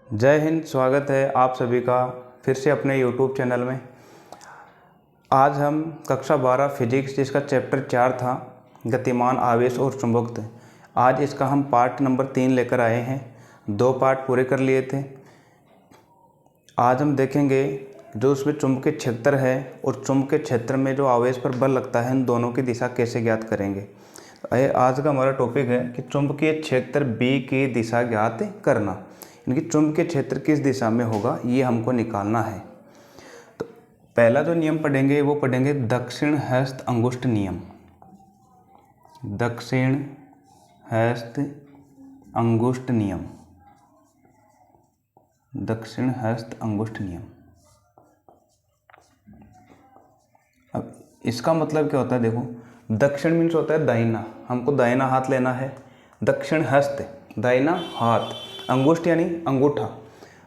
जय हिंद। स्वागत है आप सभी का फिर से अपने YouTube चैनल में। आज हम कक्षा 12 फिजिक्स जिसका चैप्टर 4 था गतिमान आवेश और चुंबकत्व, आज इसका हम पार्ट नंबर 3 लेकर आए हैं। 2 पार्ट पूरे कर लिए थे। आज हम देखेंगे जो उसमें चुंबकीय क्षेत्र है और चुंबकीय क्षेत्र में जो आवेश पर बल लगता है, उन दोनों की दिशा कैसे ज्ञात करेंगे। आज का हमारा टॉपिक है कि चुंबकीय क्षेत्र B की दिशा ज्ञात करना, यानी कि चुंबकीय क्षेत्र किस दिशा में होगा ये हमको निकालना है। तो पहला जो नियम पढ़ेंगे वो पढ़ेंगे दक्षिण हस्त अंगुष्ठ नियम। दक्षिण हस्त अंगुष्ठ नियम, दक्षिण हस्त अंगुष्ठ नियम। अब इसका मतलब क्या होता है, देखो दक्षिण मीन्स होता है दाहिना, हमको दाहिना हाथ लेना है। दक्षिण हस्त दाहिना हाथ, अंगुष्ठ यानी अंगूठा,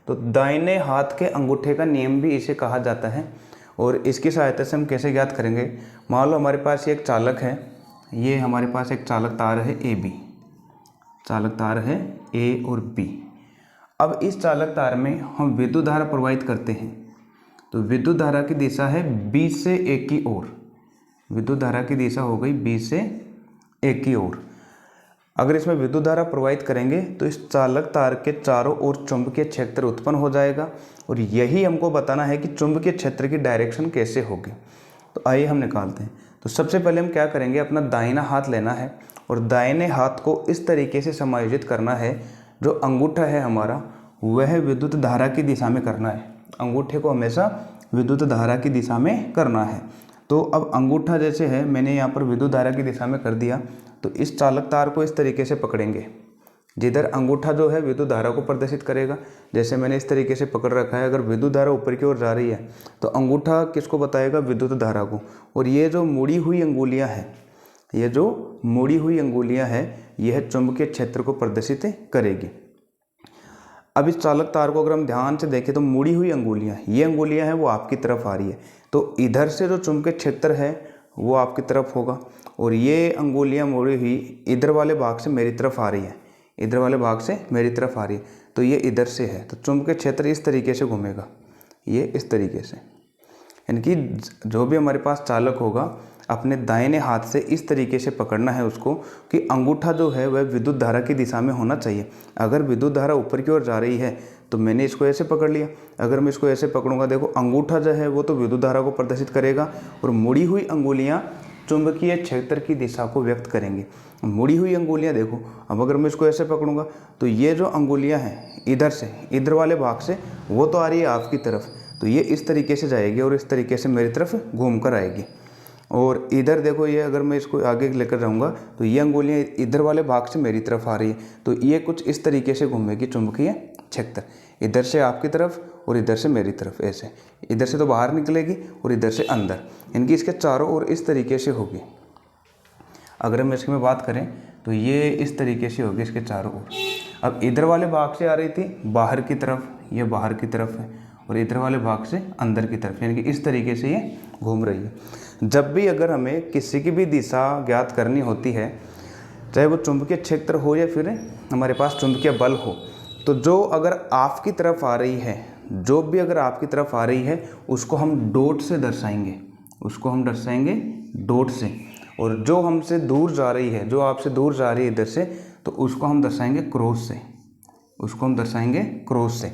तो दाहिने हाथ के अंगूठे का नियम भी इसे कहा जाता है। और इसकी सहायता से हम कैसे ज्ञात करेंगे, मान लो हमारे पास एक चालक है, ये हमारे पास एक चालक तार है AB, चालक तार है A और B। अब इस चालक तार में हम विद्युत धारा प्रवाहित करते हैं, तो विद्युत धारा की दिशा है B से A की ओर। विद्युत धारा की दिशा हो गई B से A की ओर। अगर इसमें विद्युत धारा प्रवाहित करेंगे तो इस चालक तार के चारों ओर चुंबकीय क्षेत्र उत्पन्न हो जाएगा, और यही हमको बताना है कि चुंबकीय क्षेत्र की डायरेक्शन कैसे होगी। तो आइए हम निकालते हैं। तो सबसे पहले हम क्या करेंगे, अपना दाहिना हाथ लेना है और दाहिने हाथ को इस तरीके से समायोजित करना है, जो अंगूठा है हमारा वह विद्युत धारा की दिशा में करना है। अंगूठे को हमेशा विद्युत धारा की दिशा में करना है। तो अब अंगूठा जैसे है, मैंने यहाँ पर विद्युत धारा की दिशा में कर दिया, तो इस चालक तार को इस तरीके से पकड़ेंगे, जिधर अंगूठा जो है विद्युत धारा को प्रदर्शित करेगा। जैसे मैंने इस तरीके से पकड़ रखा है, अगर विद्युत धारा ऊपर की ओर जा रही है तो अंगूठा किसको बताएगा, विद्युत धारा को। और ये जो मुड़ी हुई अंगुलियां हैं, ये जो मुड़ी हुई अंगुलियां हैं, यह चुंबकीय क्षेत्र को प्रदर्शित करेगी। अब इस चालक तार को अगर हम ध्यान से देखें तो मुड़ी हुई अंगुलियां, ये अंगुलियां हैं वो आपकी तरफ आ रही है, तो इधर से जो चुंबकीय क्षेत्र है वो आपकी तरफ होगा, और ये अंगुलियां मुड़ी हुई इधर वाले भाग से मेरी तरफ आ रही है, इधर वाले भाग से मेरी तरफ आ रही है, तो ये इधर से है, तो चुंबकीय क्षेत्र इस तरीके से घूमेगा, ये इस तरीके से। यानी कि जो भी हमारे पास चालक होगा, अपने दाहिने हाथ से इस तरीके से पकड़ना है उसको कि अंगूठा जो है वह विद्युत धारा की दिशा में होना चाहिए। अगर विद्युत धारा ऊपर की ओर जा रही है तो मैंने इसको ऐसे पकड़ लिया, अगर मैं इसको ऐसे पकड़ूंगा, देखो अंगूठा जो है वो तो विद्युत धारा को प्रदर्शित करेगा, और मुड़ी हुई अंगुलियां चुंबकीय क्षेत्र की दिशा को व्यक्त करेंगी। मुड़ी हुई अंगुलियां देखो, अब अगर मैं इसको ऐसे पकड़ूंगा तो ये जो अंगुलियां हैं इधर से, इधर वाले भाग से, वो तो आ रही है आपकी तरफ, तो ये इस तरीके से जाएगी और इस तरीके से मेरी तरफ घूम कर आएगी। और इधर देखो, ये अगर मैं इसको आगे लेकर जाऊंगा तो ये अंगुलियां इधर वाले भाग से मेरी तरफ आ रही है, तो ये कुछ इस तरीके से घूमेगी चुंबकीय क्षेत्र, इधर से आपकी तरफ और इधर से मेरी तरफ, ऐसे इधर से तो बाहर निकलेगी और इधर से अंदर, इनकी इसके चारों ओर इस तरीके से होगी। अगर हम इसकी में बात करें तो ये इस तरीके से होगी इसके चारों ओर। अब इधर वाले भाग से आ रही थी बाहर की तरफ, ये बाहर की तरफ है, और इधर वाले भाग से अंदर की तरफ, यानी कि इस तरीके से ये घूम रही है। जब भी अगर हमें किसी की भी दिशा ज्ञात करनी होती है, चाहे वो चुंबकीय क्षेत्र हो या फिर हमारे पास चुंबकीय बल हो, तो जो अगर आपकी तरफ आ रही है, जो भी अगर आपकी तरफ आ रही है, उसको हम डॉट से दर्शाएंगे, उसको हम दर्शाएंगे डॉट से। और जो हमसे दूर जा रही है, जो आपसे दूर जा रही है इधर से, तो उसको हम दर्शाएंगे क्रॉस से, उसको हम दर्शाएंगे क्रॉस से।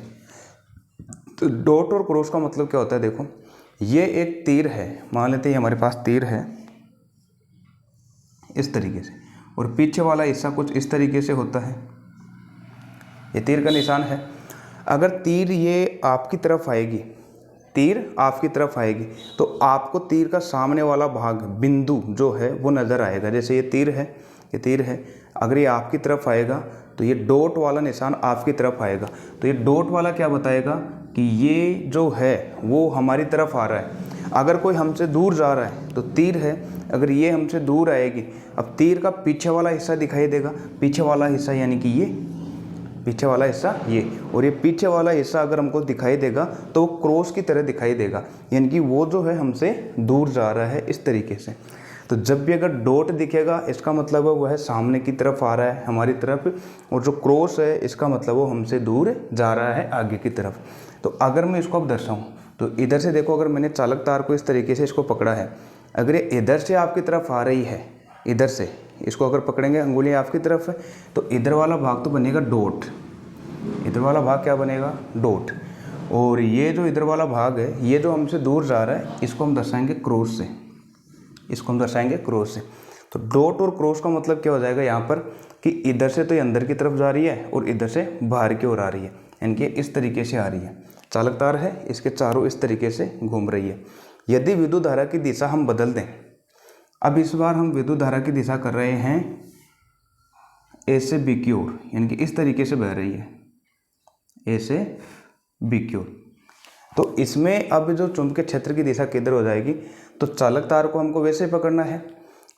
तो डॉट और क्रॉस का मतलब क्या होता है, देखो ये एक तीर है, मान लेते हैं हमारे पास तीर है इस तरीके से, और पीछे वाला हिस्सा कुछ इस तरीके से होता है, ये तीर का निशान है। अगर तीर ये आपकी तरफ आएगी, तीर आपकी तरफ आएगी, तो आपको तीर का सामने वाला भाग, बिंदु जो है वो नज़र आएगा। जैसे ये तीर है, ये तीर है, अगर ये आपकी तरफ आएगा तो ये डॉट वाला निशान आपकी तरफ आएगा। तो ये डॉट वाला क्या बताएगा कि ये जो है वो हमारी तरफ आ रहा है। अगर कोई हमसे दूर जा रहा है तो तीर है, अगर ये हमसे दूर आएगी, अब तीर का पीछे वाला हिस्सा दिखाई देगा, पीछे वाला हिस्सा यानी कि ये पीछे वाला हिस्सा ये, और ये पीछे वाला हिस्सा अगर हमको दिखाई देगा तो वो क्रॉस की तरह दिखाई देगा, यानी कि वो जो है हमसे दूर जा रहा है इस तरीके से। तो जब भी अगर डॉट दिखेगा इसका मतलब है वह सामने की तरफ आ रहा है हमारी तरफ, और जो क्रॉस है इसका मतलब वो हमसे दूर जा रहा है आगे की तरफ। तो अगर मैं इसको अब दर्शाऊँ तो इधर से देखो, अगर मैंने चालक तार को इस तरीके से इसको पकड़ा है, अगर ये इधर से आपकी तरफ आ रही है, इधर से इसको अगर पकड़ेंगे, अंगुलियाँ आपकी तरफ है, तो इधर वाला भाग तो बनेगा डॉट, इधर वाला भाग क्या बनेगा, डॉट। और ये जो इधर वाला भाग है, ये जो हमसे दूर जा रहा है, इसको हम दर्शाएंगे क्रॉस से, इसको हम दर्शाएंगे क्रॉस से। तो डॉट और क्रॉस का मतलब क्या हो जाएगा यहाँ पर कि इधर से तो ये अंदर की तरफ जा रही है और इधर से बाहर की ओर आ रही है, यानी कि इस तरीके से आ रही है। चालक तार है, इसके चारों इस तरीके से घूम रही है। यदि विद्युत धारा की दिशा हम बदल दें, अब इस बार हम विद्युत धारा की दिशा कर रहे हैं ए से बी की ओर, यानी कि इस तरीके से बह रही है, ए से बी की ओर। तो इसमें अब जो चुंबकीय क्षेत्र की दिशा किधर हो जाएगी, तो चालक तार को हमको वैसे ही पकड़ना है,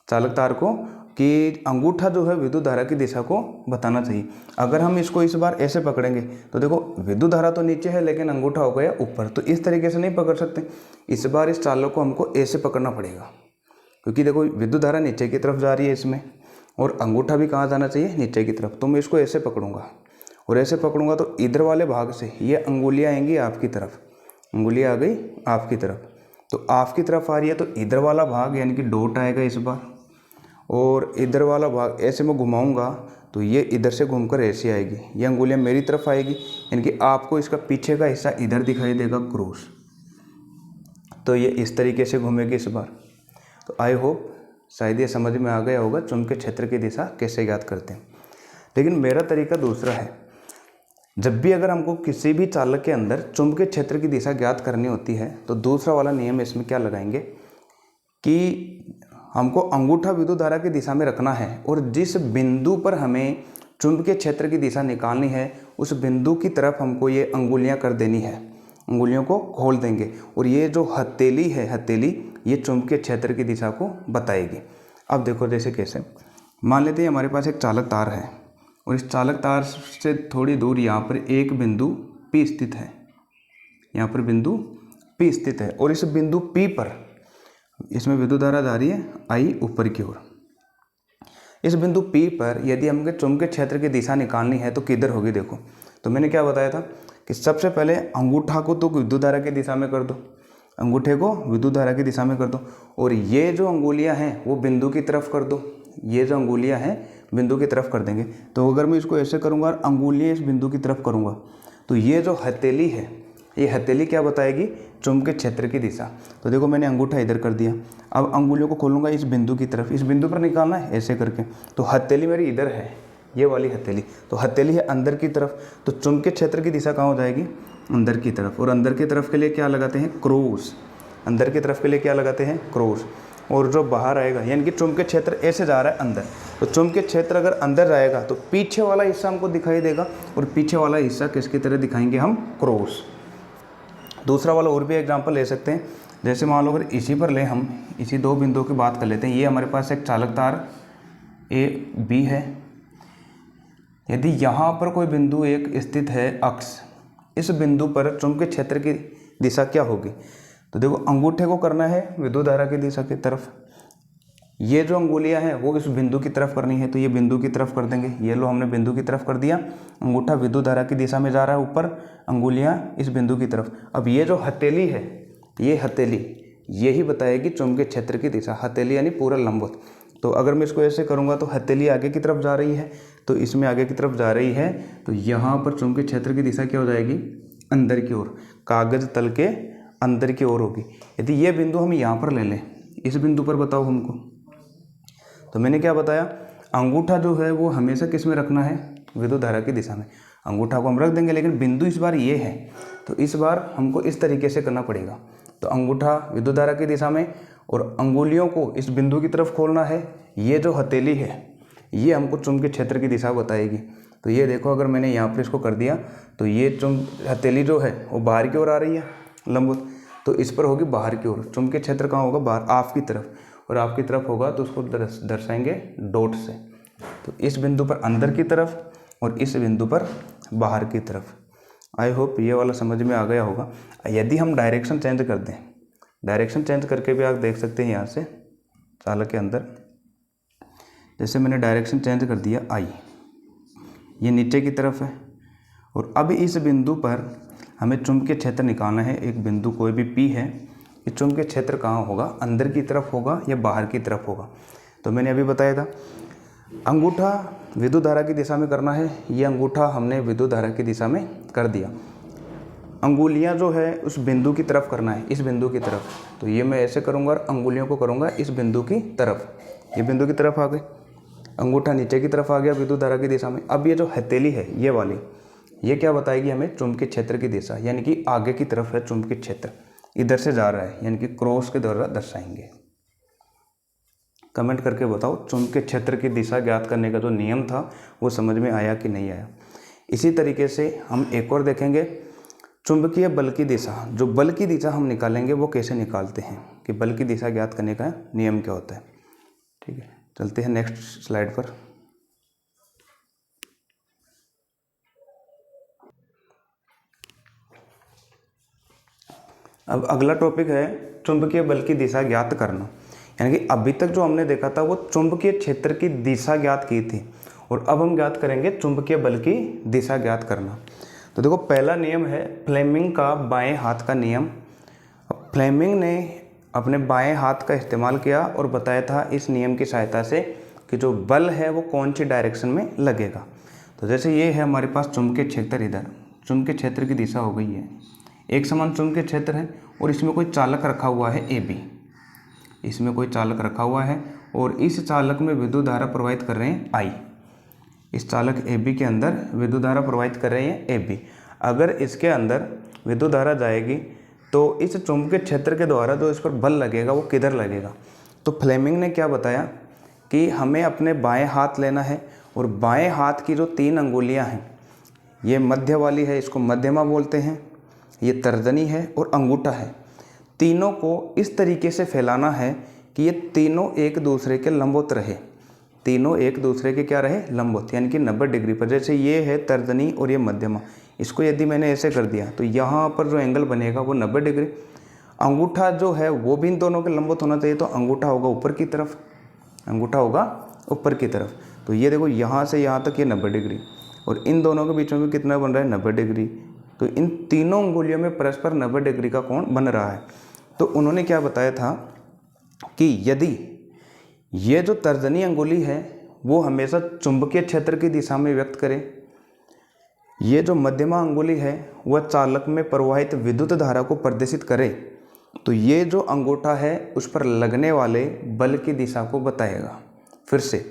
चालक तार को, कि अंगूठा जो है विद्युत धारा की दिशा को बताना चाहिए। अगर हम इसको इस बार ऐसे पकड़ेंगे तो देखो विद्युत धारा तो नीचे है लेकिन अंगूठा हो गया ऊपर, तो इस तरीके से नहीं पकड़ सकते। इस बार इस चालक को हमको ऐसे पकड़ना पड़ेगा, क्योंकि देखो विद्युत धारा नीचे की तरफ जा रही है इसमें, और अंगूठा भी कहाँ जाना चाहिए, नीचे की तरफ। तो मैं इसको ऐसे पकड़ूंगा और ऐसे पकड़ूंगा तो इधर वाले भाग से ये अंगुलियाँ आएंगी आपकी तरफ, अंगुलियाँ आ गई आपकी तरफ, तो आपकी तरफ आ रही है, तो इधर वाला भाग यानी कि डॉट आएगा इस बार, और इधर वाला भाग ऐसे मैं घुमाऊंगा तो ये इधर से घूमकर ऐसे आएगी, ये अंगुलियाँ मेरी तरफ आएगी, यानी कि आपको इसका पीछे का हिस्सा इधर दिखाई देगा क्रॉस, तो ये इस तरीके से घूमेगी इस बार। तो आई होप शायद ये समझ में आ गया होगा चुंबकीय क्षेत्र की दिशा कैसे ज्ञात करते हैं। लेकिन मेरा तरीका दूसरा है। जब भी अगर हमको किसी भी चालक के अंदर चुंबकीय क्षेत्र की दिशा ज्ञात करनी होती है तो दूसरा वाला नियम इसमें क्या लगाएंगे कि हमको अंगूठा विद्युत धारा की दिशा में रखना है, और जिस बिंदु पर हमें चुंबकीय क्षेत्र की दिशा निकालनी है उस बिंदु की तरफ हमको ये अंगुलियां कर देनी है, अंगुलियों को खोल देंगे, और ये जो हथेली है, हथेली ये चुंबकीय क्षेत्र की दिशा को बताएगी। अब देखो जैसे कैसे, मान लेते हैं हमारे पास एक चालक तार है और इस चालक तार से थोड़ी दूर यहाँ पर एक बिंदु P स्थित है, यहाँ पर बिंदु P स्थित है, और इस बिंदु P पर इसमें विद्युत धारा जा रही है I ऊपर की ओर। इस बिंदु P पर यदि हमको चुंबकीय क्षेत्र की दिशा निकालनी है तो किधर होगी, देखो तो मैंने क्या बताया था कि सबसे पहले अंगूठा को तो विद्युत धारा की दिशा में कर दो, अंगूठे को विद्युत धारा की दिशा में कर दो, और ये जो अंगुलियां हैं वो बिंदु की तरफ कर दो, ये जो अंगुलियां हैं बिंदु की तरफ कर देंगे। तो अगर मैं इसको ऐसे करूँगा और अंगुलियाँ इस बिंदु की तरफ करूँगा तो ये जो हथेली है, ये हथेली क्या बताएगी, चुंबकीय क्षेत्र की दिशा। तो देखो मैंने अंगूठा इधर कर दिया, अब अंगुलियों को खोलूँगा इस बिंदु की तरफ, इस बिंदु पर निकालना है ऐसे करके, तो हथेली मेरी इधर है, ये वाली हथेली, तो हथेली है अंदर की तरफ, तो चुंबकीय क्षेत्र की दिशा कहाँ हो जाएगी, अंदर की तरफ। और अंदर की तरफ के लिए क्या लगाते हैं, क्रॉस, अंदर की तरफ के लिए क्या लगाते हैं, क्रॉस। और जो बाहर आएगा यानी कि चुंबकीय क्षेत्र ऐसे जा रहा है अंदर, तो चुंबकीय क्षेत्र अगर अंदर जाएगा तो पीछे वाला हिस्सा हमको दिखाई देगा, और पीछे वाला हिस्सा किसकी तरह दिखाएंगे हम, क्रॉस। दूसरा वाला और भी एग्जांपल ले सकते हैं, जैसे मान लो अगर इसी पर ले, हम इसी दो बिंदुओं की बात कर लेते हैं। ये हमारे पास एक चालक तार ए बी है, यदि यहाँ पर कोई बिंदु एक स्थित है अक्ष, इस बिंदु पर चुंबकीय क्षेत्र की दिशा क्या होगी, तो देखो अंगूठे को करना है विद्युत धारा की दिशा की तरफ, ये जो अंगुलियां हैं वो इस बिंदु की तरफ करनी है, तो ये बिंदु की तरफ कर देंगे, ये लो हमने बिंदु की तरफ कर दिया, अंगूठा विद्युत धारा की दिशा में जा रहा है ऊपर, अंगुलियां इस बिंदु की तरफ। अब ये जो हथेली है, ये हथेली यही बताएगी चुंबकीय क्षेत्र की दिशा, हथेली यानी पूरा लंबवत। तो अगर मैं इसको ऐसे करूँगा तो हथेली आगे की तरफ जा रही है, तो इसमें आगे की तरफ जा रही है, तो यहाँ पर चुंबकीय क्षेत्र की दिशा क्या हो जाएगी, अंदर की ओर, कागज तल के अंदर की ओर होगी। यदि ये बिंदु हम यहाँ पर ले लें, इस बिंदु पर बताओ हमको, तो मैंने क्या बताया, अंगूठा जो है वो हमेशा किस में रखना है, विद्युत धारा की दिशा में। अंगूठा को हम रख देंगे, लेकिन बिंदु इस बार ये है, तो इस बार हमको इस तरीके से करना पड़ेगा। तो अंगूठा विद्युत धारा की दिशा में और अंगुलियों को इस बिंदु की तरफ खोलना है। ये जो हथेली है ये हमको चुंबकीय क्षेत्र की दिशा बताएगी। तो ये देखो अगर मैंने यहाँ पर इसको कर दिया तो ये हथेली जो है वो बाहर की ओर आ रही है लंबवत, तो इस पर होगी बाहर की ओर। चुंबकीय क्षेत्र कहाँ होगा, बाहर, आपकी तरफ, और आपकी तरफ होगा तो उसको दर्शाएंगे डॉट से। तो इस बिंदु पर अंदर की तरफ और इस बिंदु पर बाहर की तरफ। आई होप ये वाला समझ में आ गया होगा। यदि हम डायरेक्शन चेंज कर दें, डायरेक्शन चेंज करके भी आप देख सकते हैं यहाँ से, चालक के अंदर। जैसे मैंने डायरेक्शन चेंज कर दिया आई, ये नीचे की तरफ है, और अब इस बिंदु पर हमें चुंबकीय क्षेत्र निकालना है। एक बिंदु कोई भी P है, ये चुंबकीय क्षेत्र कहाँ होगा, अंदर की तरफ होगा या बाहर की तरफ होगा। तो मैंने अभी बताया था अंगूठा विद्युत धारा की दिशा में करना है, ये अंगूठा हमने विद्युत धारा की दिशा में कर दिया। अंगुलियां जो है उस बिंदु की तरफ करना है, इस बिंदु की तरफ। तो ये मैं ऐसे करूँगा और अंगुलियों को करूँगा इस बिंदु की तरफ। ये बिंदु की तरफ आ गए, अंगूठा नीचे की तरफ आ गया विद्युत धारा की दिशा में। अब ये जो हथेली है ये वाली, ये क्या बताएगी हमें, चुंबकीय क्षेत्र की दिशा, यानी कि आगे की तरफ है चुंबकीय क्षेत्र, इधर से जा रहा है, यानी कि क्रॉस के द्वारा दर्शाएंगे। कमेंट करके बताओ चुंबकीय क्षेत्र की दिशा ज्ञात करने का जो नियम था वो समझ में आया कि नहीं आया। इसी तरीके से हम एक और देखेंगे, चुंबकीय बल की दिशा, जो बल की दिशा हम निकालेंगे वो कैसे निकालते हैं, कि बल की दिशा ज्ञात करने का नियम क्या होता है। ठीक है, चलते हैं नेक्स्ट स्लाइड पर। अब अगला टॉपिक है चुंबकीय बल की दिशा ज्ञात करना। यानी कि अभी तक जो हमने देखा था वो चुंबकीय क्षेत्र की दिशा ज्ञात की थी, और अब हम ज्ञात करेंगे चुंबकीय बल की दिशा ज्ञात करना। तो देखो पहला नियम है फ्लेमिंग का बाएं हाथ का नियम। फ्लेमिंग ने अपने बाएं हाथ का इस्तेमाल किया और बताया था इस नियम की सहायता से कि जो बल है वो कौन सी डायरेक्शन में लगेगा। तो जैसे ये है हमारे पास चुंबकीय क्षेत्र, इधर चुंबकीय क्षेत्र की दिशा हो गई है, एक समान चुंबकीय क्षेत्र है, और इसमें कोई चालक रखा हुआ है AB, इसमें कोई चालक रखा हुआ है, और इस चालक में विद्युत धारा प्रवाहित कर रहे हैं I। इस चालक AB के अंदर विद्युत धारा प्रवाहित कर रहे हैं AB। अगर इसके अंदर विद्युत धारा जाएगी तो इस चुंबकीय क्षेत्र के द्वारा जो इस पर बल लगेगा वो किधर लगेगा। तो फ्लेमिंग ने क्या बताया कि हमें अपने बाएं हाथ लेना है, और बाएं हाथ की जो 3 अंगुलियां हैं, ये मध्य वाली है, इसको मध्यमा बोलते हैं, ये तर्जनी है और अंगूठा है, तीनों को इस तरीके से फैलाना है कि ये तीनों एक दूसरे के लंबवत रहे, तीनों एक दूसरे के क्या रहे, लंबवत, यानी कि 90 डिग्री पर। जैसे ये है तर्जनी और ये मध्यमा, इसको यदि मैंने ऐसे कर दिया तो यहाँ पर जो एंगल बनेगा वो 90 डिग्री। अंगूठा जो है वो भी इन दोनों के लंबवत होना चाहिए, तो अंगूठा होगा ऊपर की तरफ, अंगूठा होगा ऊपर की तरफ। तो ये देखो यहाँ से यहाँ तक ये 90 डिग्री, और इन दोनों के बीच में भी कितना बन रहा है, 90 डिग्री। तो इन तीनों अंगुलियों में परस्पर 90 डिग्री का कोण बन रहा है। तो उन्होंने क्या बताया था कि यदि ये जो तर्जनी अंगुली है वो हमेशा चुंबकीय क्षेत्र की दिशा में व्यक्त करे, ये जो मध्यमा अंगुली है वह चालक में प्रवाहित विद्युत धारा को प्रदर्शित करे, तो ये जो अंगूठा है उस पर लगने वाले बल की दिशा को बताएगा। फिर से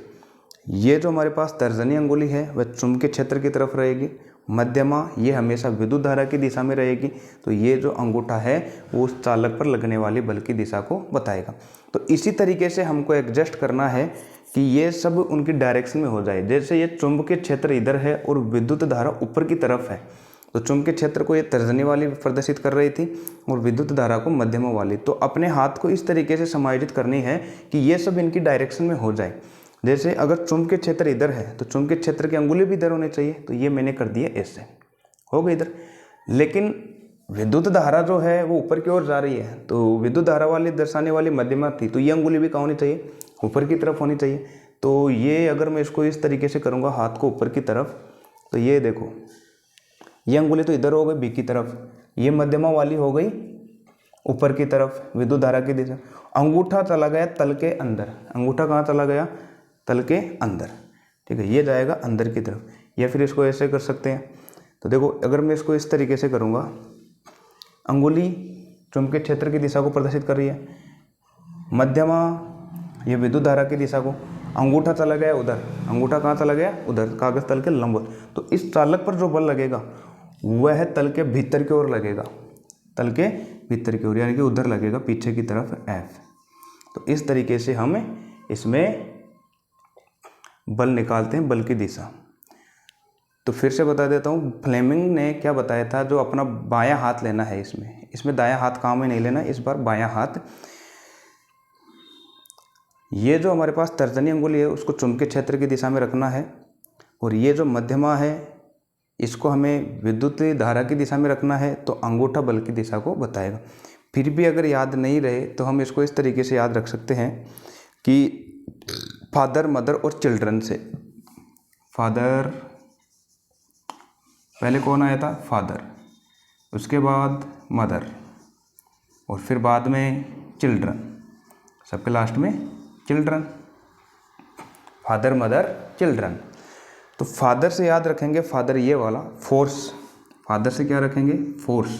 ये जो हमारे पास तर्जनी अंगुली है वह चुंबकीय क्षेत्र की तरफ रहेगी, मध्यमा ये हमेशा विद्युत धारा की दिशा में रहेगी, तो ये जो अंगूठा है वो उस चालक पर लगने वाली बल की दिशा को बताएगा। तो इसी तरीके से हमको एडजस्ट करना है कि ये सब उनकी डायरेक्शन में हो जाए। जैसे ये चुंबकीय क्षेत्र इधर है और विद्युत धारा ऊपर की तरफ है, तो चुंबकीय क्षेत्र को ये तर्जनी वाली प्रदर्शित कर रही थी और विद्युत धारा को मध्यमा वाली। तो अपने हाथ को इस तरीके से समायोजित करनी है कि ये सब इनकी डायरेक्शन में हो जाए। जैसे अगर चुंबकीय क्षेत्र इधर है तो चुंबकीय क्षेत्र की अंगुली भी इधर होनी चाहिए, तो ये मैंने कर दिया ऐसे, हो गई इधर। लेकिन विद्युत धारा जो है वो ऊपर की ओर जा रही है, तो विद्युत धारा वाली दर्शाने वाली मध्यमा थी, तो ये अंगुली भी कहाँ होनी चाहिए, ऊपर की तरफ होनी चाहिए। तो ये अगर मैं इसको इस तरीके से करूँगा हाथ को ऊपर की तरफ, तो ये देखो ये अंगुली तो इधर हो गई बी की तरफ, ये मध्यमा वाली हो गई ऊपर की तरफ विद्युत धारा की दिशा। अंगूठा चला गया तल के अंदर, अंगूठा कहाँ चला गया, तल के अंदर, ठीक है, ये जाएगा अंदर की तरफ। या फिर इसको ऐसे कर सकते हैं, तो देखो अगर मैं इसको इस तरीके से करूँगा, अंगुली चुंबकीय क्षेत्र की दिशा को प्रदर्शित कर रही है, मध्यमा ये विद्युत धारा की दिशा को, अंगूठा चला गया उधर, अंगूठा कहाँ चला गया, उधर कागज तल के लंबवत। तो इस चालक पर जो बल लगेगा वह तल के भीतर की ओर लगेगा, तल के भीतर की ओर, यानी कि उधर लगेगा पीछे की तरफ F। तो इस तरीके से हम इसमें बल निकालते हैं, बल की दिशा। तो फिर से बता देता हूँ, फ्लेमिंग ने क्या बताया था, जो अपना बायां हाथ लेना है इसमें दायां हाथ काम में नहीं लेना, इस बार बायां हाथ। ये जो हमारे पास तर्जनी अंगुली है उसको चुंबकीय क्षेत्र की दिशा में रखना है, और ये जो मध्यमा है इसको हमें विद्युत धारा की दिशा में रखना है, तो अंगूठा बल की दिशा को बताएगा। फिर भी अगर याद नहीं रहे तो हम इसको इस तरीके से याद रख सकते हैं कि फादर मदर और चिल्ड्रन से। फादर, पहले कौन आया था? फादर, उसके बाद मदर और फिर बाद में चिल्ड्रन, सबके लास्ट में चिल्ड्रन। Father mother children. तो फादर से याद रखेंगे फादर ये वाला फोर्स, फादर से क्या रखेंगे? फोर्स,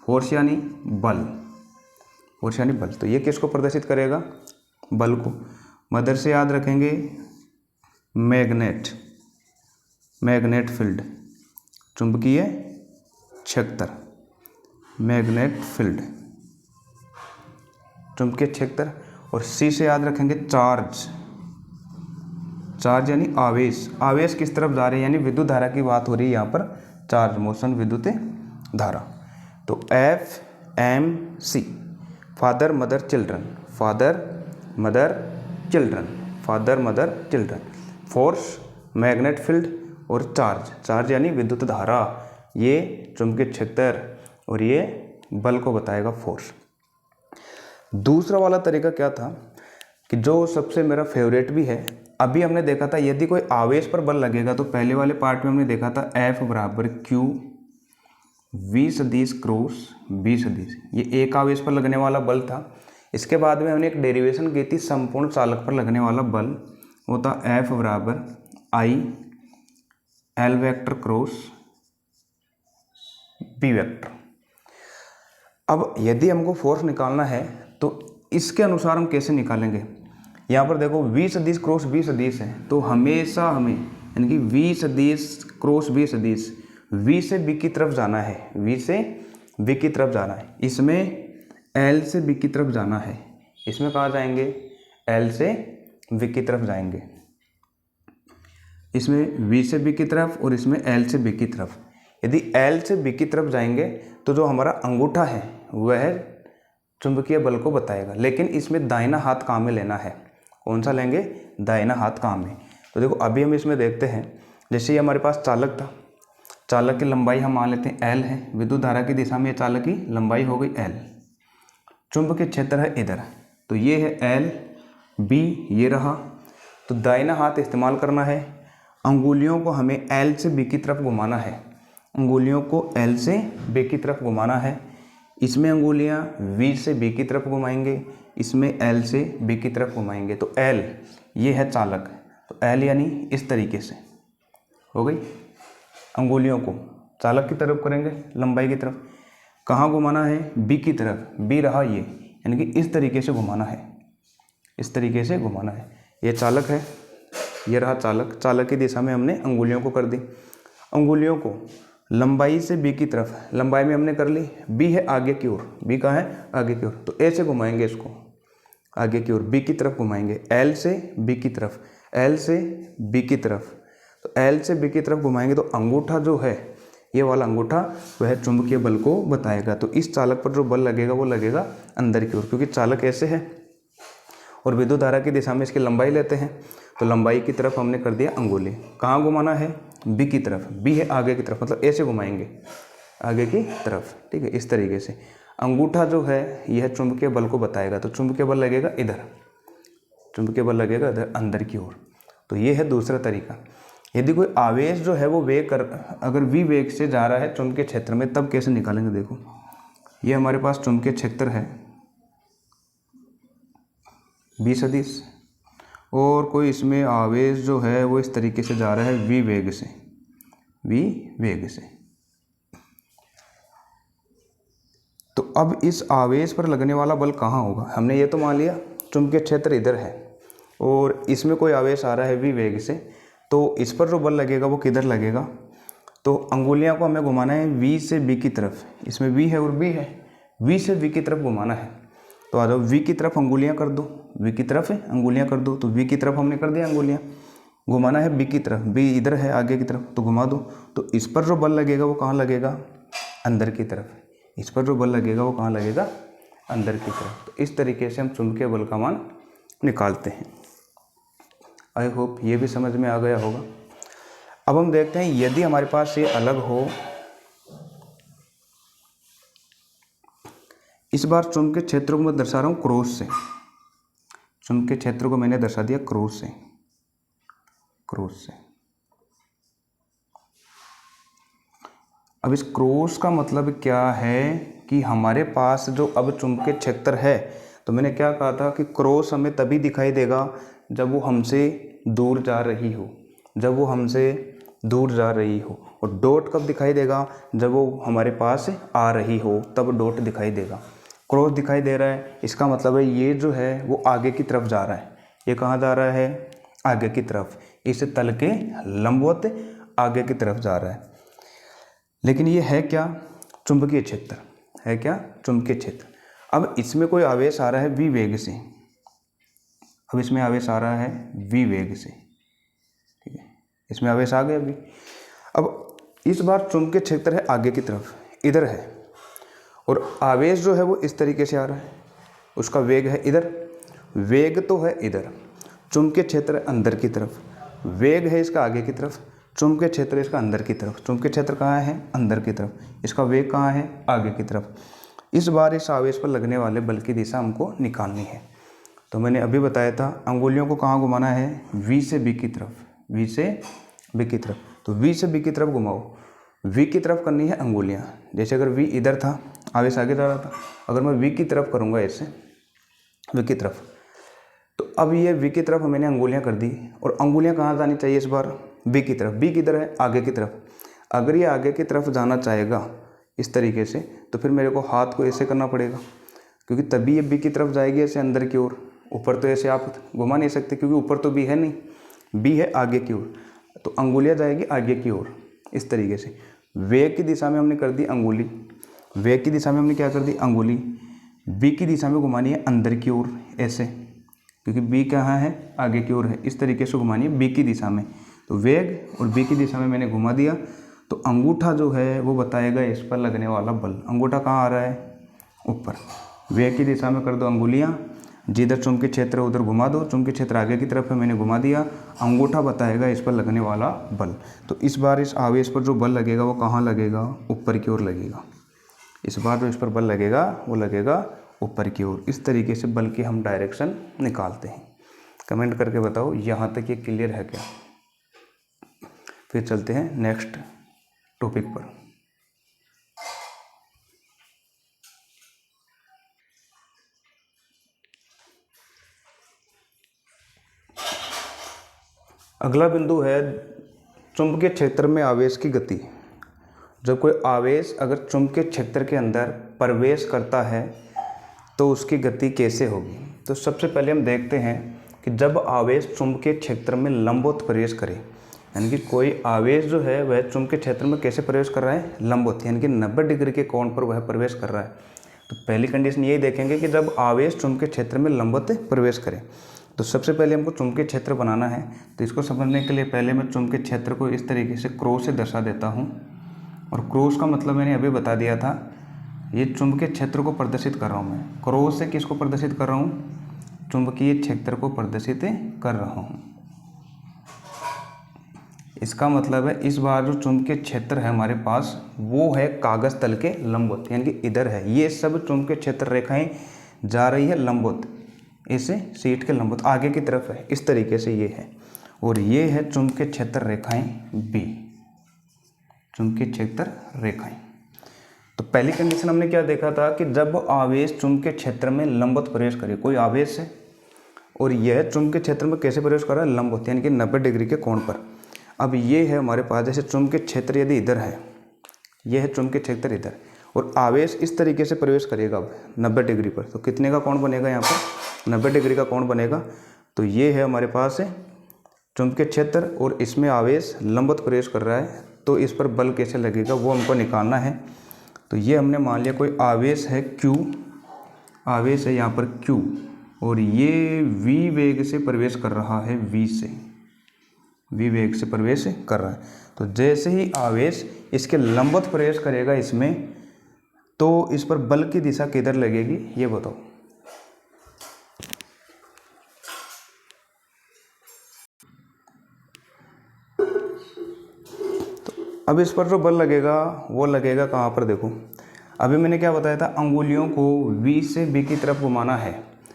फोर्स यानी बल, फोर्स यानी बल। तो ये किसको प्रदर्शित करेगा? बल को। मदर से याद रखेंगे मैग्नेट, मैग्नेट फील्ड, चुंबकीय क्षेत्र, मैग्नेट फील्ड, चुंबकीय क्षेत्र। और सी से याद रखेंगे चार्ज, चार्ज यानी आवेश, आवेश किस तरफ जा रहे हैं, यानी विद्युत धारा की बात हो रही है यहाँ पर, चार्ज, मोशन, विद्युत धारा। तो F M C, father mother children, father mother children, father mother children. Force, magnet field और चार्ज, चार्ज यानी विद्युत धारा, ये चुंबकीय क्षेत्र और ये बल को बताएगा, फोर्स। दूसरा वाला तरीका क्या था कि जो सबसे मेरा फेवरेट भी है, अभी हमने देखा था यदि कोई आवेश पर बल लगेगा तो पहले वाले पार्ट में हमने देखा था F बराबर Q V सदिश क्रॉस B सदिश, ये एक आवेश पर लगने वाला बल था। इसके बाद में हमने एक डेरिवेशन की थी संपूर्ण चालक पर लगने वाला बल, वो था F बराबर I L vector cross B vector. अब यदि हमको फोर्स निकालना है तो इसके अनुसार हम कैसे निकालेंगे? यहाँ पर देखो V सदिश क्रॉस B सदिश है, तो हमेशा हमें यानी कि V सदिश क्रॉस B सदिश V से B की तरफ जाना है, V से B की तरफ जाना है। इसमें L से B की तरफ जाना है, इसमें कहाँ जाएंगे? L से B की तरफ जाएंगे, इसमें V से B की तरफ और इसमें L से B की तरफ। यदि L से B की तरफ जाएंगे तो जो हमारा अंगूठा है वह चुंबकीय बल को बताएगा, लेकिन इसमें दाहिना हाथ काम में लेना है। कौन सा लेंगे? दाहिना हाथ काम में। तो देखो अभी हम इसमें देखते हैं, जैसे ये हमारे पास चालक था, चालक की लंबाई हम मान लेते हैं L है, विद्युत धारा की दिशा में चालक की लंबाई हो गई L, चुंबकीय क्षेत्र है इधर, तो ये है L B, ये रहा। तो दाहिना हाथ इस्तेमाल करना है, अंगुलियों को हमें L से B की तरफ घुमाना है, अंगुलियों को L से B की तरफ घुमाना है। इसमें अंगुलियां V से B की तरफ घुमाएंगे, इसमें L से B की तरफ घुमाएंगे। तो L ये है चालक, तो L यानी इस तरीके से हो गई। अंगुलियों को चालक की तरफ करेंगे, लंबाई की तरफ। कहाँ घुमाना है? B की तरफ, B रहा ये, यानी कि इस तरीके से घुमाना है, इस तरीके से घुमाना है। ये चालक है, ये रहा चालक, चालक की दिशा में हमने अंगुलियों को कर दी। अंगुलियों को लंबाई से B की तरफ, लंबाई में हमने कर ली, B है आगे की ओर, B कहाँ है? आगे की ओर, तो A से घुमाएंगे इसको आगे की ओर, B की तरफ घुमाएंगे, L से B की तरफ, L से B की तरफ। तो L से B की तरफ घुमाएंगे तो अंगूठा जो है, ये वाला अंगूठा, वह चुंबकीय बल को बताएगा। तो इस चालक पर जो बल लगेगा वो लगेगा अंदर की ओर, क्योंकि चालक ऐसे है और विद्युत धारा की दिशा में इसकी लंबाई लेते हैं, तो लंबाई की तरफ हमने कर दिया अंगुली। कहाँ घुमाना है? B की तरफ, B है आगे की तरफ, मतलब ऐसे घुमाएंगे आगे की तरफ, ठीक है। इस तरीके से अंगूठा जो है यह चुंबकीय बल को बताएगा, तो चुंबकीय बल लगेगा इधर, चुंबकीय बल लगेगा इधर अंदर की ओर। तो ये है दूसरा तरीका। यदि कोई आवेश जो है वो अगर V वेग से जा रहा है चुंबकीय क्षेत्र में, तब कैसे निकालेंगे? देखो ये हमारे पास चुंबकीय क्षेत्र है B सदिश, और कोई इसमें आवेश जो है वो इस तरीके से जा रहा है V वेग से, V वेग से। तो अब इस आवेश पर लगने वाला बल कहाँ होगा? हमने ये तो मान लिया चुंबकीय क्षेत्र इधर है और इसमें कोई आवेश आ रहा है V वेग से, तो इस पर जो बल लगेगा वो किधर लगेगा? तो अंगुलियां को हमें घुमाना है V से B की तरफ, इसमें V है और B है, V से V की तरफ घुमाना है। तो आ जाओ V की तरफ अंगुलियां कर दो, V की तरफ है अंगुलियां कर दो, तो V की तरफ हमने कर दिया अंगुलियां। घुमाना है B की तरफ, B इधर है आगे की तरफ, तो घुमा दो। तो इस पर जो बल लगेगा वो कहाँ लगेगा? अंदर की तरफ। इस पर जो बल लगेगा वो कहाँ लगेगा? अंदर की तरफ। तो इस तरीके से हम चुंबकीय बल का मान निकालते हैं। आई होप ये भी समझ में आ गया होगा। अब हम देखते हैं यदि हमारे पास ये अलग हो, इस बार चुंबकीय क्षेत्र को मैं दर्शा रहा हूँ क्रॉस से, चुंबकीय क्षेत्र को मैंने दर्शा दिया क्रॉस से, क्रॉस से। अब इस क्रॉस का मतलब क्या है कि हमारे पास जो अब चुंबकीय क्षेत्र है, तो मैंने क्या कहा था कि क्रॉस हमें तभी दिखाई देगा जब वो हमसे दूर जा रही हो, जब वो हमसे दूर जा रही हो। और डॉट कब दिखाई देगा? जब वो हमारे पास आ रही हो, तब डॉट दिखाई देगा। क्रॉस दिखाई दे रहा है, इसका मतलब है ये जो है वो आगे की तरफ जा रहा है। ये कहाँ जा रहा है? आगे की तरफ, इस तल के लंबवत आगे की तरफ जा रहा है। लेकिन ये है क्या? चुंबकीय क्षेत्र है। क्या? चुंबकीय क्षेत्र। अब इसमें कोई आवेश आ रहा है v वेग से, अब इसमें आवेश आ रहा है v वेग से, ठीक है, इसमें आवेश आ गया v। अब इस बार चुंबकीय क्षेत्र है आगे की तरफ, इधर है, और आवेश जो है वो इस तरीके से आ रहा है, उसका वेग है इधर, वेग तो है इधर, चुंबकीय क्षेत्र है अंदर की तरफ, वेग है इसका आगे की तरफ, चुंबकीय क्षेत्र इसका अंदर की तरफ। चुंबकीय क्षेत्र कहाँ है? अंदर की तरफ। इसका वेग कहाँ है? आगे की तरफ। इस बार इस आवेश पर लगने वाले बल की दिशा हमको निकालनी है। तो मैंने अभी बताया था अंगुलियों को कहाँ घुमाना है? V से B की तरफ, V से B की तरफ। तो V से B की तरफ घुमाओ, V की तरफ करनी है अंगुलियाँ। जैसे अगर V इधर था, आवेश आगे जा रहा था, अगर मैं V की तरफ करूँगा ऐसे, V की तरफ, तो अब ये V की तरफ मैंने अंगुलियाँ कर दी, और अंगुलियाँ कहाँ जानी चाहिए इस बार? B की तरफ। B किधर है? आगे की तरफ। अगर ये आगे की तरफ जाना चाहेगा इस तरीके से, तो फिर मेरे को हाथ को ऐसे करना पड़ेगा, क्योंकि तभी ये B की तरफ जाएगी ऐसे अंदर की ओर। ऊपर तो ऐसे आप घुमा नहीं सकते, क्योंकि ऊपर तो B है नहीं, B है आगे की ओर, तो अंगुलियाँ जाएगी आगे की ओर इस तरीके से। वेग की दिशा में हमने कर दी अंगुली, वेग की दिशा में हमने क्या कर दी? अंगुली। B की दिशा में घुमानी है अंदर की ओर ऐसे, क्योंकि B कहाँ है? आगे की ओर है, इस तरीके से घुमानी है B की दिशा में। तो वेग और B की दिशा में मैंने घुमा दिया, तो अंगूठा जो है वो बताएगा इस पर लगने वाला बल। अंगूठा कहाँ आ रहा है? ऊपर। वेग की दिशा में कर दो अंगुलियाँ, जिधर चुंबकीय क्षेत्र उधर घुमा दो, चुंबकीय क्षेत्र आगे की तरफ है, मैंने घुमा दिया, अंगूठा बताएगा इस पर लगने वाला बल। तो इस बार इस आवेश पर जो बल लगेगा वो कहाँ लगेगा? ऊपर की ओर लगेगा। इस बार जो इस पर बल लगेगा वो लगेगा ऊपर की ओर। इस तरीके से बल की हम डायरेक्शन निकालते हैं। कमेंट करके बताओ यहाँ तक ये क्लियर है क्या? फिर चलते हैं नेक्स्ट टॉपिक पर। अगला बिंदु है चुंबकीय क्षेत्र में आवेश की गति। जब कोई आवेश अगर चुंबकीय क्षेत्र के अंदर प्रवेश करता है तो उसकी गति कैसे होगी? तो सबसे पहले हम देखते हैं कि जब आवेश चुंबकीय क्षेत्र में लंबवत प्रवेश करे, यानी कि कोई आवेश जो है वह चुंबकीय क्षेत्र में कैसे प्रवेश कर रहा है? लंबवत, यानी कि 90 डिग्री के कोण पर वह प्रवेश कर रहा है। तो पहली कंडीशन यही देखेंगे कि जब आवेश चुंबकीय क्षेत्र में लंबवत प्रवेश करे, तो सबसे पहले हमको चुंबकीय क्षेत्र बनाना है। तो इसको समझने के लिए पहले मैं चुंबकीय क्षेत्र को इस तरीके से क्रॉस से दर्शा देता हूँ। और क्रॉस का मतलब मैंने अभी बता दिया था, ये चुंबकीय क्षेत्र को प्रदर्शित कर रहा हूँ मैं। क्रॉस से किसको प्रदर्शित कर रहा हूँ? चुंबकीय क्षेत्र को प्रदर्शित कर रहा हूँ। इसका मतलब है इस बार जो चुंबकीय क्षेत्र है हमारे पास वो है कागज तल के लंबवत, यानी कि इधर है। ये सब चुंबकीय क्षेत्र रेखाएं जा रही है लंबवत, इसे सीट के लंबवत आगे की तरफ है, इस तरीके से ये है। और ये है चुंबकीय क्षेत्र रेखाएं B, चुंबकीय क्षेत्र रेखाएं। तो पहली कंडीशन हमने क्या देखा था कि जब आवेश चुंबकीय क्षेत्र में लंबवत प्रवेश करे, कोई आवेश है और यह चुंबकीय क्षेत्र में कैसे प्रवेश कर रहा है? लंबवत, यानी कि 90 डिग्री के कोण पर। अब ये है हमारे पास, जैसे चुंबकीय क्षेत्र यदि इधर है, यह है चुंबकीय क्षेत्र इधर, और आवेश इस तरीके से प्रवेश करेगा अब 90 डिग्री पर, तो कितने का कोण बनेगा यहाँ पर? 90 डिग्री का कोण बनेगा। तो ये है हमारे पास चुंबकीय क्षेत्र और इसमें आवेश लंबवत प्रवेश कर रहा है, तो इस पर बल कैसे लगेगा वो हमको निकालना है। तो ये हमने मान लिया कोई आवेश है Q, आवेश है यहाँ पर Q, और ये V वेग से प्रवेश कर रहा है, V से, V वेग से प्रवेश कर रहा है। तो जैसे ही आवेश इसके लंबवत प्रवेश करेगा इसमें, तो इस पर बल की दिशा किधर लगेगी ये बताओ? तो अब इस पर जो बल लगेगा वो लगेगा कहाँ पर? देखो, अभी मैंने क्या बताया था, अंगुलियों को V से B की तरफ घुमाना है।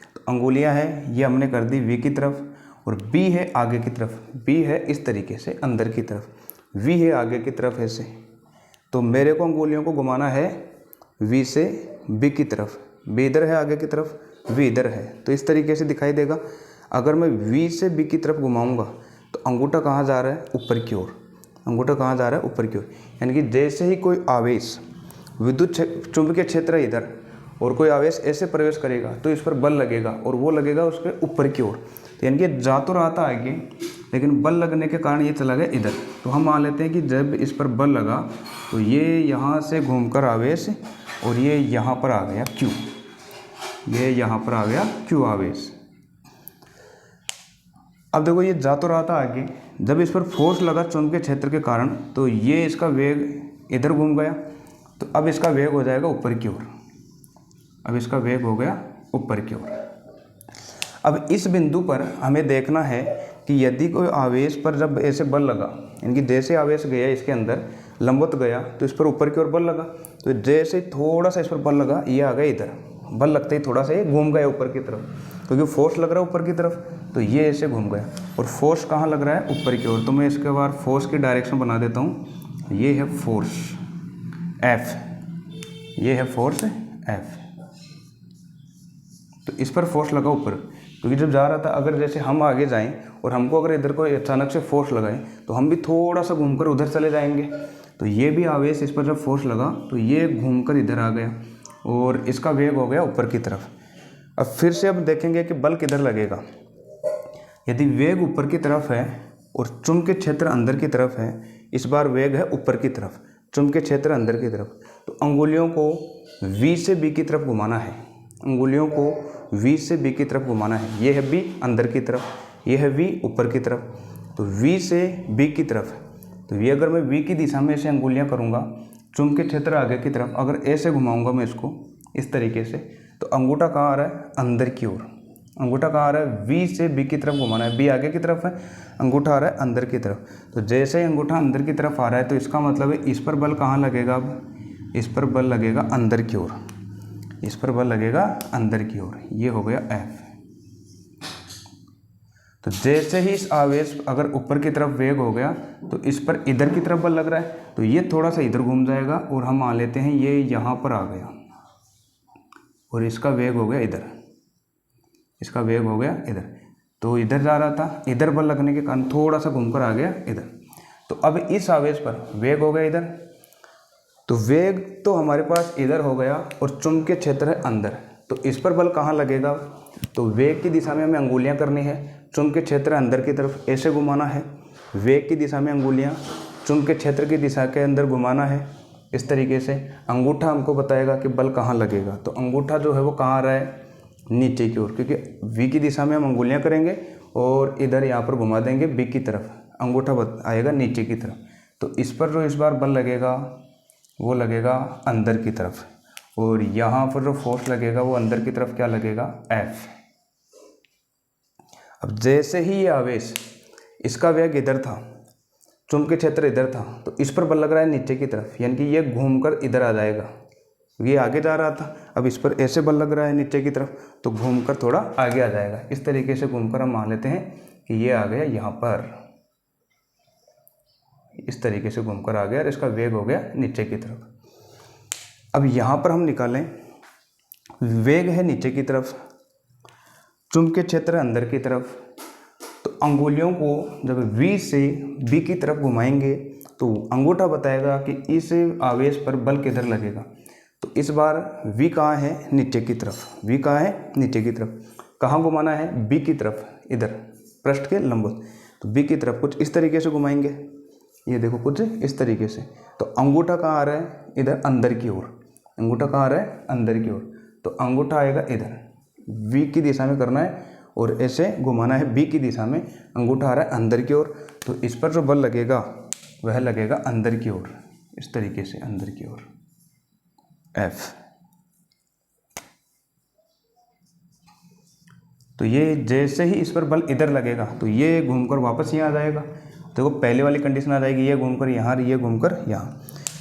तो अंगुलियां हैं ये हमने कर वी की तरफ, और बी है आगे की तरफ, बी है इस तरीके से अंदर की तरफ, वी है आगे की तरफ ऐसे। तो मेरे को अंगुलियों को घुमाना है वी से बी की तरफ, बी इधर है आगे की तरफ, वी इधर है, तो इस तरीके से दिखाई देगा। अगर मैं वी से बी की तरफ घुमाऊंगा तो अंगूठा कहाँ जा रहा है, ऊपर की ओर, अंगूठा कहाँ जा रहा है, ऊपर की ओर। यानी कि जैसे ही कोई आवेश विद्युत चुंबकीय क्षेत्र है इधर, और कोई आवेश ऐसे प्रवेश करेगा तो इस पर बल लगेगा, और वो लगेगा उसके ऊपर की ओर। तो यानी कि जा तो रहा था आगे, लेकिन बल लगने के कारण ये चला गया इधर। तो हम मान लेते हैं कि जब इस पर बल लगा तो ये यहाँ से घूमकर आवेश, और ये यहाँ पर आ गया Q, ये यहाँ पर आ गया Q आवेश। अब देखो ये जा तो रहा था आगे, जब इस पर फोर्स लगा चुंबकीय क्षेत्र के कारण तो ये इसका वेग इधर घूम गया, तो अब इसका वेग हो जाएगा ऊपर की ओर, अब इसका वेग हो गया ऊपर की ओर। अब इस बिंदु पर हमें देखना है कि यदि कोई आवेश पर जब ऐसे बल लगा, यानी कि जैसे आवेश गया इसके अंदर लंबवत गया तो इस पर ऊपर की ओर बल लगा, तो जैसे थोड़ा सा इस पर बल लगा ये आ गया इधर, बल लगते ही थोड़ा सा ये घूम गया ऊपर की तरफ, क्योंकि फोर्स लग रहा है ऊपर की तरफ, तो ये ऐसे घूम गया। और फोर्स कहाँ लग रहा है, ऊपर की ओर। तो मैं इसके बाद फोर्स की डायरेक्शन बना देता हूँ, ये है फोर्स F, ये है फोर्स F। तो इस पर फोर्स लगा ऊपर, क्योंकि जब जा रहा था, अगर जैसे हम आगे जाएं और हमको अगर इधर को अचानक से फोर्स लगाए तो हम भी थोड़ा सा घूमकर उधर चले जाएंगे। तो ये भी आवेश इस पर जब फोर्स लगा तो ये घूमकर इधर आ गया, और इसका वेग हो गया ऊपर की तरफ। अब फिर से अब देखेंगे कि बल किधर लगेगा। यदि वेग ऊपर की तरफ है और चुंबकीय क्षेत्र अंदर की तरफ है, इस बार वेग है ऊपर की तरफ, चुंबकीय क्षेत्र अंदर की तरफ, तो अंगुलियों को V से B की तरफ घुमाना है, अंगुलियों को V से B की तरफ घुमाना है। ये है B अंदर की तरफ, ये है V ऊपर की तरफ, तो V से B की तरफ। तो ये अगर मैं V की दिशा में ऐसे अंगुलियां करूँगा, चुंबकीय क्षेत्र आगे की तरफ, अगर ऐसे घुमाऊँगा मैं इसको इस तरीके से, तो अंगूठा कहाँ आ रहा है, अंदर की ओर। अंगूठा कहाँ आ रहा है, V से B की तरफ घुमाना है, B आगे की तरफ है, अंगूठा आ रहा है अंदर की तरफ। तो जैसे ही अंगूठा अंदर की तरफ आ रहा है तो इसका मतलब है इस पर बल कहाँ लगेगा, अब इस पर बल लगेगा अंदर की ओर, इस पर बल लगेगा अंदर की ओर, ये हो गया F। तो जैसे ही इस आवेश अगर ऊपर की तरफ वेग हो गया तो इस पर इधर की तरफ बल लग रहा है, तो ये थोड़ा सा इधर घूम जाएगा, और हम मान लेते हैं ये यहाँ पर आ गया, और इसका वेग हो गया इधर, इसका वेग हो गया इधर। तो इधर जा रहा था, इधर बल लगने के कारण थोड़ा सा घूमकर आ गया इधर। तो अब इस आवेश पर वेग हो गया इधर, तो वेग तो हमारे पास इधर हो गया, और चुंबकीय क्षेत्र है अंदर, तो इस पर बल कहाँ लगेगा। तो वेग की दिशा में हमें अंगुलियां करनी है, चुंबकीय क्षेत्र अंदर की तरफ ऐसे घुमाना है, वेग की दिशा में अंगुलियां चुंबकीय क्षेत्र की दिशा के अंदर घुमाना है इस तरीके से। अंगूठा हमको बताएगा कि बल कहाँ लगेगा, तो अंगूठा जो है वो कहाँ आ रहा है, नीचे की ओर, क्योंकि V की दिशा में हम अंगुलियां करेंगे और इधर यहाँ पर घुमा देंगे B की तरफ, अंगूठा आएगा नीचे की तरफ। तो इस पर जो इस बार बल लगेगा वो लगेगा अंदर की तरफ, और यहाँ पर जो फोर्स लगेगा वो अंदर की तरफ क्या लगेगा, F। अब जैसे ही ये आवेश, इसका वेग इधर था, चुंबकीय क्षेत्र इधर था, तो इस पर बल लग रहा है नीचे की तरफ, यानी कि ये घूमकर इधर आ जाएगा, ये आगे जा रहा था, अब इस पर ऐसे बल लग रहा है नीचे की तरफ, तो घूमकर थोड़ा आगे आ जाएगा। इस तरीके से घूमकर हम मान लेते हैं कि ये आ गया यहाँ पर, इस तरीके से घूमकर आ गया, और इसका वेग हो गया नीचे की तरफ। अब यहाँ पर हम निकालें, वेग है नीचे की तरफ, चुंबकीय क्षेत्र अंदर की तरफ, तो अंगुलियों को जब V से B की तरफ घुमाएंगे तो अंगूठा बताएगा कि इस आवेश पर बल किधर लगेगा। तो इस बार V कहाँ है, नीचे की तरफ, V कहाँ है, नीचे की तरफ। कहाँ घुमाना है, B की तरफ, इधर पृष्ठ के लंबवत, तो B की तरफ कुछ इस तरीके से घुमाएंगे, ये देखो कुछ इस तरीके से। तो अंगूठा कहाँ आ रहा है, इधर अंदर की ओर, अंगूठा कहाँ आ रहा है, अंदर की ओर, तो अंगूठा आएगा इधर, V की दिशा में करना है और ऐसे घुमाना है B की दिशा में, अंगूठा आ रहा है अंदर की ओर, तो इस पर जो बल लगेगा वह लगेगा अंदर की ओर, इस तरीके से अंदर की ओर, F। तो ये जैसे ही इस पर बल इधर लगेगा तो ये घूमकर वापस यहाँ आ जाएगा। देखो पहले वाली कंडीशन आ जाएगी, ये घूमकर यहाँ, ये घूमकर यहाँ।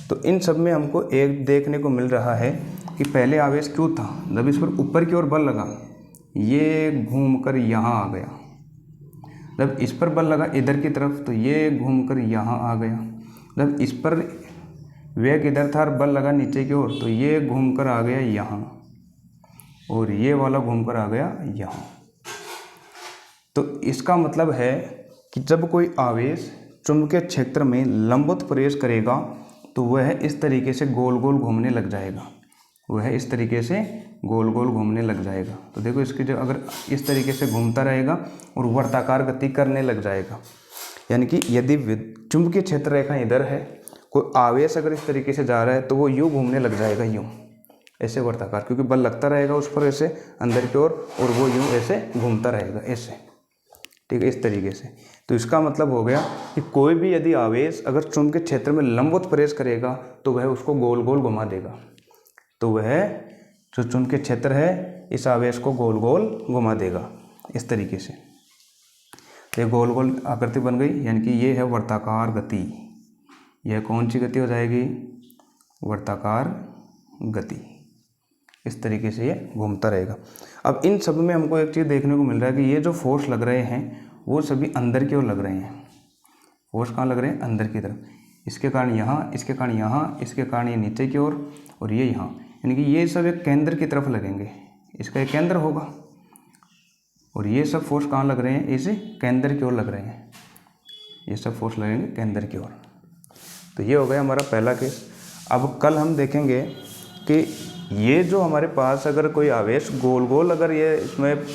तो इन सब में हमको एक देखने को मिल रहा है कि पहले आवेश क्यों था, जब इस पर ऊपर की ओर बल लगा, ये घूमकर यहाँ आ गया, जब इस पर बल लगा इधर की तरफ तो ये घूमकर यहाँ आ गया, जब इस पर वेग इधर था और बल लगा नीचे की ओर तो ये घूमकर आ गया यहाँ, और ये वाला घूमकर आ गया यहाँ। तो इसका मतलब है कि जब कोई आवेश चुंबकीय क्षेत्र में लंबवत प्रवेश करेगा तो वह इस तरीके से गोल गोल घूमने लग जाएगा, वह इस तरीके से गोल गोल घूमने लग जाएगा। तो देखो इसकी जो अगर इस तरीके से घूमता रहेगा और वर्ताकार गति करने लग जाएगा, यानी कि यदि चुंबकीय क्षेत्र रेखा इधर है, कोई आवेश अगर इस तरीके से जा रहा है तो वो यूँ घूमने लग जाएगा, यूँ ऐसे वर्ताकार, क्योंकि बल लगता रहेगा उस पर ऐसे अंदर की ओर और वो यूँ ऐसे घूमता रहेगा ऐसे, ठीक है, इस तरीके से। तो इसका मतलब हो गया कि कोई भी यदि आवेश अगर चुंबकीय क्षेत्र में लंबवत प्रवेश करेगा तो वह उसको गोल गोल घुमा देगा, तो वह जो चुंबकीय क्षेत्र है इस आवेश को गोल गोल घुमा देगा इस तरीके से। तो ये गोल गोल आकृति बन गई, यानी कि ये है वर्ताकार गति। यह कौन सी गति हो जाएगी? वर्ताकार गति। इस तरीके से ये घूमता रहेगा। अब इन सब में हमको एक चीज़ देखने को मिल रहा है कि ये जो फोर्स लग रहे हैं वो सभी अंदर की ओर लग रहे हैं। फोर्स कहाँ लग रहे हैं? अंदर की तरफ। इसके कारण यहाँ, इसके कारण यहाँ, इसके कारण ये नीचे की ओर और ये यहाँ, यानी कि ये सब एक केंद्र की तरफ लगेंगे। इसका एक केंद्र होगा और ये सब फोर्स कहाँ लग रहे हैं? इस केंद्र की ओर लग रहे हैं। ये सब फोर्स लगेंगे केंद्र की ओर। तो ये हो गया हमारा पहला केस। अब कल हम देखेंगे कि ये जो हमारे पास अगर कोई आवेश गोल गोल अगर ये इसमें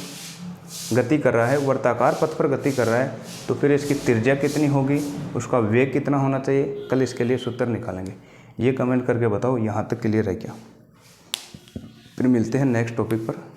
गति कर रहा है, वर्ताकार पथ पर गति कर रहा है, तो फिर इसकी त्रिज्या कितनी होगी, उसका वेग कितना होना चाहिए। कल इसके लिए सूत्र निकालेंगे। ये कमेंट करके बताओ यहाँ तक क्लियर है क्या। फिर मिलते हैं नेक्स्ट टॉपिक पर।